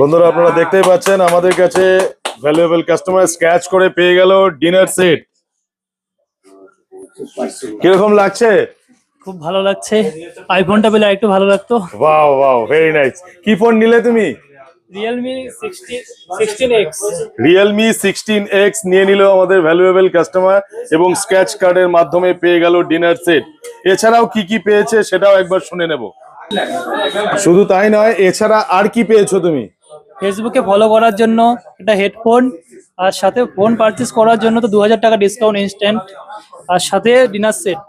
বন্ধুরা আপনারা দেখতেই পাচ্ছেন আমাদের কাছে ভ্যালুয়েবল কাস্টমার স্ক্র্যাচ করে পেয়ে গেল ডিনার সেট। কিরকম লাগছে? খুব ভালো লাগছে। আইফোনটা পেলে একটু ভালো লাগতো। Wow wow, very nice. কি ফোন নিলে তুমি? Realme 16X নিয়ে নিল আমাদের ভ্যালুয়েবল কাস্টমার এবং স্ক্র্যাচ কার্ডের মাধ্যমে পেয়ে গেল ডিনার সেট। এছাড়াও কি কি পেয়েছে সেটাও একবার শুনে নেব। শুধু তাই নয়, এছাড়া আর কি পেয়েছো তুমি? ফেসবুকে ফলো করার জন্য একটা হেডফোন, আর সাথে ফোন পারচেজ করার জন্য তো 2000 টাকা ডিসকাউন্ট ইনস্ট্যান্ট, আর সাথে ডিনার সেট।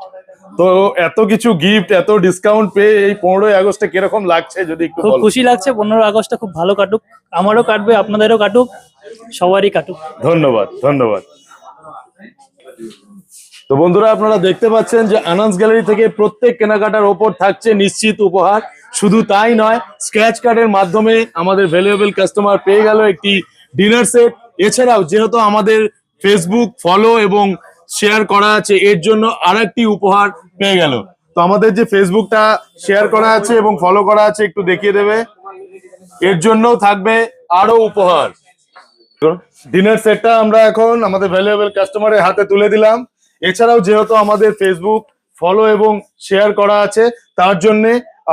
তো এত কিছু গিফট, এত ডিসকাউন্ট পেয়ে এই 15ই আগস্টে কিরকম লাগছে যদি একটু খুব বলো। খুশি লাগছে। 15 আগস্টটা খুব ভালো কাটুক, আমারও কাটবে, আপনাদেরও কাটুক, সবারই কাটুক। ধন্যবাদ ধন্যবাদ। তো বন্ধুরা আপনারা দেখতে পাচ্ছেন যে আনন্দ গ্যালারি থেকে প্রত্যেক কেনাকাটার ওপর থাকছে নিশ্চিত উপহার। শুধু তাই নয়, স্ক্র্যাচ কার্ডের মাধ্যমে আমাদের ভ্যালুয়েবল কাস্টমার পেয়ে গেল একটি ডিনার সেট। এছাড়াও যেহেতু আমাদের ফেসবুক ফলো এবং শেয়ার করা আছে, এর জন্য আরেকটি উপহার পেয়ে গেল। তো আমাদের যে ফেসবুকটা শেয়ার করা আছে এবং ফলো করা আছে একটু দেখিয়ে দেবে, এর জন্যও থাকবে আরো উপহার। ডিনার সেটটা আমরা এখন আমাদের ভ্যালুয়েবল কাস্টমারের হাতে তুলে দিলাম। এছাড়াও যেহেতু আমাদের ফেসবুক ফলো এবং শেয়ার করা আছে, তার জন্য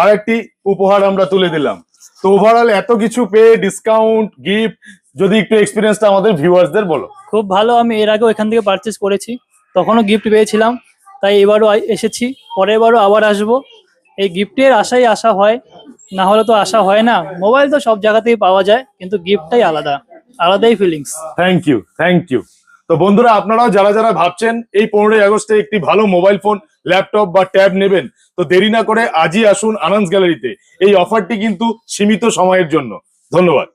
আরেকটি উপহার আমরা তুলে দিলাম। তো ওভারঅল এত কিছু পেয়ে ডিসকাউন্ট গিফট, যদি একটু এক্সপিরিয়েন্সটা আমাদের ভিউয়ার্সদের বলো। খুব ভালো। আমি এর আগেও এখান থেকে পারচেজ করেছি, তখনও গিফট পেয়েছিলাম, তাই এবারও এসেছি, পরের বারও আবার আসবো। এই গিফটের আশাই আসা হয়, না হলে তো আশা হয় না। মোবাইল তো সব জায়গাতেই পাওয়া যায়, কিন্তু গিফটটাই আলাদা, আলাদাই feelings. Thank you thank you. তো বন্ধুরা আপনারাও যারা যারা ভাবছেন এই 15ই আগস্টে একটি ভালো মোবাইল ফোন, ল্যাপটপ বা ট্যাব নেবেন, তো দেরি না করে আজই আসুন আনন্দ গ্যালারিতে। এই অফারটি কিন্তু সীমিত সময়ের জন্য। ধন্যবাদ।